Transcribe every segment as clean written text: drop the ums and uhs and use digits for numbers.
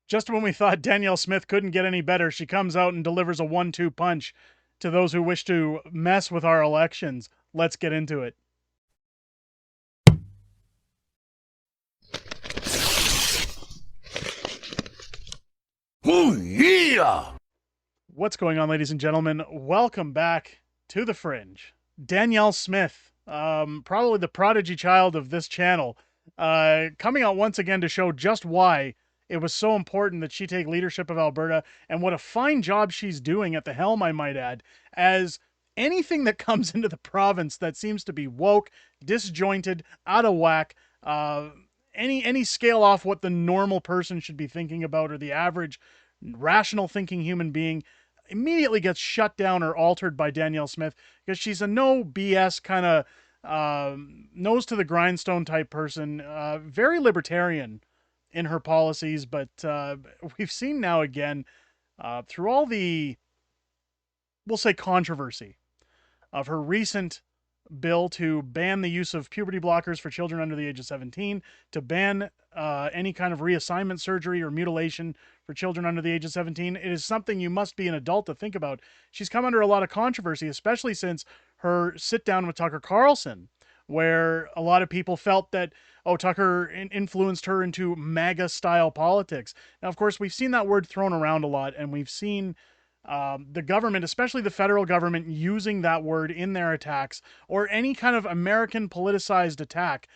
Just when we thought Danielle Smith couldn't get any better, she comes out and delivers a 1-2 punch to those who wish to mess with our elections. Let's get into it. Oh, yeah! What's going on, ladies and gentlemen? Welcome back to The Fringe. Danielle Smith, probably the prodigy child of this channel, coming out once again to show just why it was so important that she take leadership of Alberta, and what a fine job she's doing at the helm, I might add, as anything that comes into the province that seems to be woke, disjointed, out of whack, any scale off what the normal person should be thinking about, or the average rational thinking human being, immediately gets shut down or altered by Danielle Smith, because she's a no BS kind of nose to the grindstone type person, very libertarian in her policies, but we've seen now again, through all the, we'll say, controversy of her recent bill to ban the use of puberty blockers for children under the age of 17, to ban any kind of reassignment surgery or mutilation for children under the age of 17. It is something you must be an adult to think about. She's come under a lot of controversy, especially since her sit down with Tucker Carlson, where a lot of people felt that, oh, Tucker influenced her into MAGA style politics. Now, of course, we've seen that word thrown around a lot, and we've seen the government, especially the federal government, using that word in their attacks, or any kind of American politicized attack,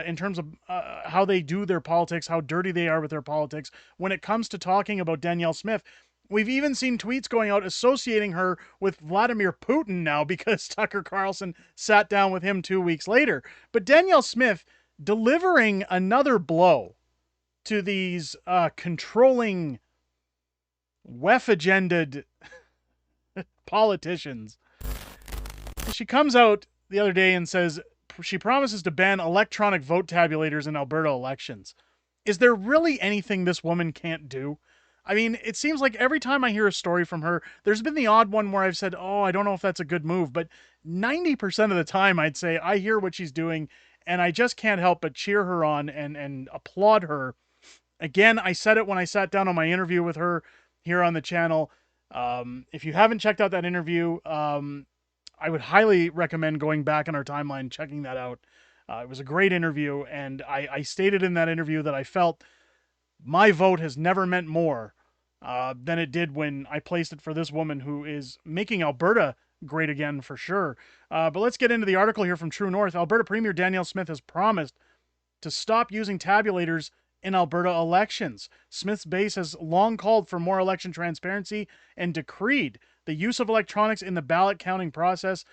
in terms of how they do their politics, how dirty they are with their politics. When it comes to talking about Danielle Smith, we've even seen tweets going out associating her with Vladimir Putin now, because Tucker Carlson sat down with him 2 weeks later. But Danielle Smith delivering another blow to these controlling, WEF-agended politicians. She comes out the other day and says she promises to ban electronic vote tabulators in Alberta elections. Is there really anything this woman can't do? I mean, it seems like every time I hear a story from her, there's been the odd one where I've said, oh, I don't know if that's a good move, but 90% of the time I'd say I hear what she's doing, and I just can't help but cheer her on and applaud her. Again, I said it when I sat down on my interview with her here on the channel. If you haven't checked out that interview, I would highly recommend going back in our timeline, checking that out. It was a great interview, and I stated in that interview that I felt my vote has never meant more than it did when I placed it for this woman who is making Alberta great again for sure. But let's get into the article here from True North. Alberta Premier Danielle Smith has promised to stop using tabulators in Alberta elections. Smith's base has long called for more election transparency and decreed the use of electronics in the ballot counting process,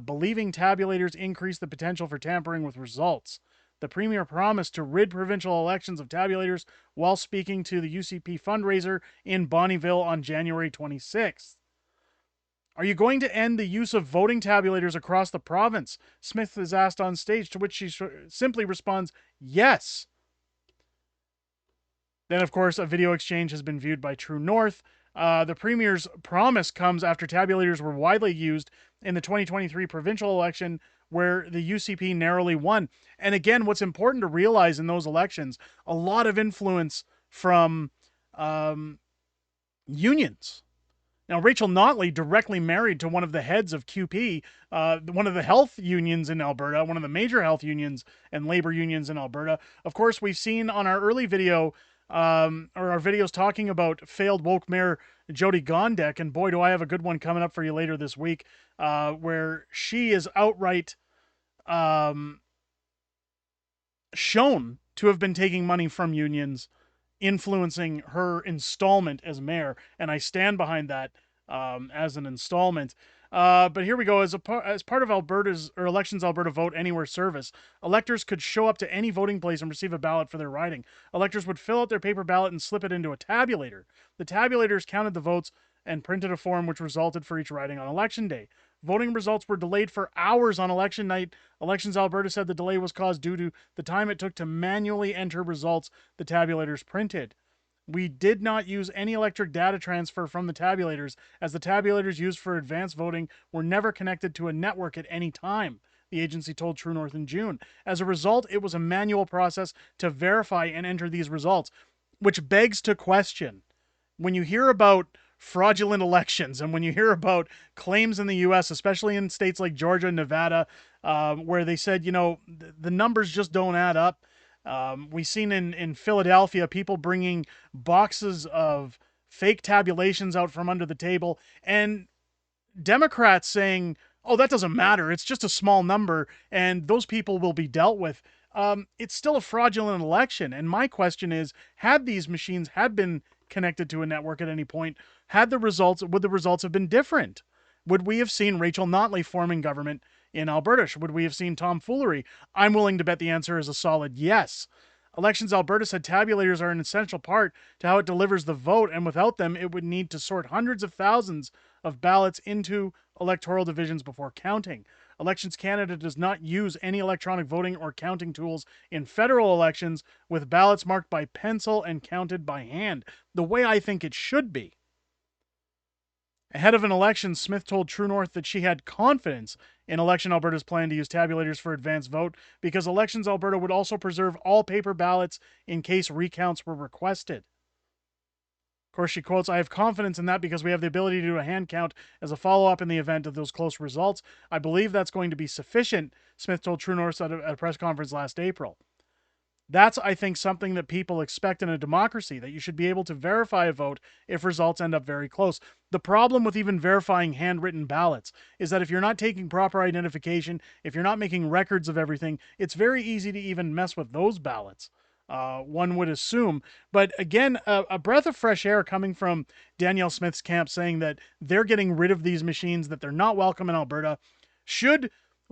believing tabulators increase the potential for tampering with results. The Premier promised to rid provincial elections of tabulators while speaking to the UCP fundraiser in Bonnyville on January 26th. Are you going to end the use of voting tabulators across the province? Smith is asked on stage, to which she simply responds, yes. Then, of course, a video exchange has been viewed by True North. The Premier's promise comes after tabulators were widely used in the 2023 provincial election, where the UCP narrowly won. And again, what's important to realize in those elections, a lot of influence from unions. Now, Rachel Notley, directly married to one of the heads of QP, one of the health unions in Alberta, one of the major health unions and labor unions in Alberta. Of course, we've seen on our early video, or our videos talking about failed woke mayor Jody Gondek, and boy, do I have a good one coming up for you later this week, where she is outright shown to have been taking money from unions, influencing her installment as mayor, and I stand behind that as an installment. But here we go. As part of Alberta's or Elections Alberta Vote Anywhere service, electors could show up to any voting place and receive a ballot for their riding. Electors would fill out their paper ballot and slip it into a tabulator. The tabulators counted the votes and printed a form which resulted for each riding on election day. Voting results were delayed for hours on election night. Elections Alberta said the delay was caused due to the time it took to manually enter results the tabulators printed. We did not use any electric data transfer from the tabulators, as the tabulators used for advanced voting were never connected to a network at any time, the agency told True North in June. As a result, it was a manual process to verify and enter these results. which begs to question, when you hear about fraudulent elections and when you hear about claims in the US, especially in states like Georgia and Nevada, where they said, the numbers just don't add up. We've seen in Philadelphia people bringing boxes of fake tabulations out from under the table, and Democrats saying, oh, that doesn't matter. It's just a small number and those people will be dealt with. It's still a fraudulent election. And my question is, had these machines had been connected to a network at any point, would the results have been different? Would we have seen Rachel Notley forming government in Alberta? Would we have seen tomfoolery? I'm willing to bet the answer is a solid yes. Elections Alberta said tabulators are an essential part to how it delivers the vote, and without them, it would need to sort hundreds of thousands of ballots into electoral divisions before counting. Elections Canada does not use any electronic voting or counting tools in federal elections, with ballots marked by pencil and counted by hand, the way I think it should be. Ahead of an election, Smith told True North that she had confidence in Election Alberta's plan to use tabulators for advance vote because Elections Alberta would also preserve all paper ballots in case recounts were requested. Of course, she quotes, I have confidence in that because we have the ability to do a hand count as a follow-up in the event of those close results. I believe that's going to be sufficient, Smith told True North at a press conference last April. That's, I think, something that people expect in a democracy, that you should be able to verify a vote if results end up very close. The problem with even verifying handwritten ballots is that if you're not taking proper identification, if you're not making records of everything, it's very easy to even mess with those ballots. One would assume. But again, a breath of fresh air coming from Danielle Smith's camp saying that they're getting rid of these machines, that they're not welcome in Alberta. Should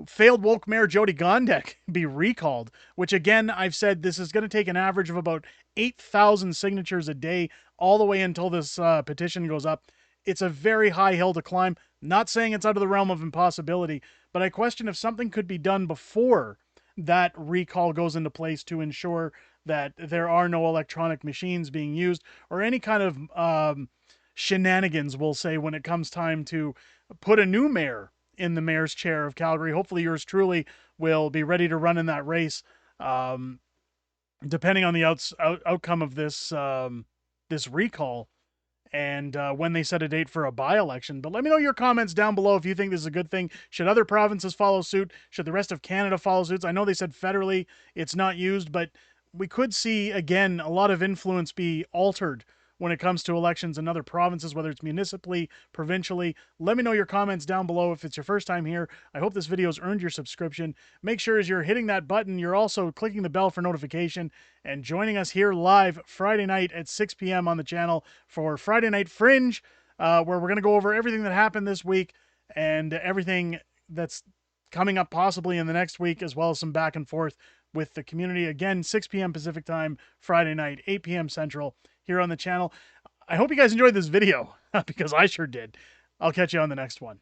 failed woke mayor Jody Gondek be recalled, which again, I've said this is going to take an average of about 8,000 signatures a day all the way until this petition goes up. It's a very high hill to climb. Not saying it's out of the realm of impossibility, but I question if something could be done before that recall goes into place to ensure that there are no electronic machines being used or any kind of shenanigans, we'll say, when it comes time to put a new mayor in the mayor's chair of Calgary. Hopefully yours truly will be ready to run in that race, depending on the outcome of this this recall and when they set a date for a by-election. But let me know your comments down below if you think this is a good thing. Should other provinces follow suit? Should the rest of Canada follow suit? I know they said federally it's not used, but we could see, again, a lot of influence be altered when it comes to elections in other provinces, whether it's municipally, provincially. Let me know your comments down below if it's your first time here. I hope this video has earned your subscription. Make sure as you're hitting that button, you're also clicking the bell for notification and joining us here live Friday night at 6 p.m. on the channel for Friday Night Fringe, where we're going to go over everything that happened this week and everything that's coming up possibly in the next week, as well as some back and forth with the community. Again, 6 p.m. Pacific time, Friday night, 8 p.m. Central, here on the channel. I hope you guys enjoyed this video, because I sure did. I'll catch you on the next one.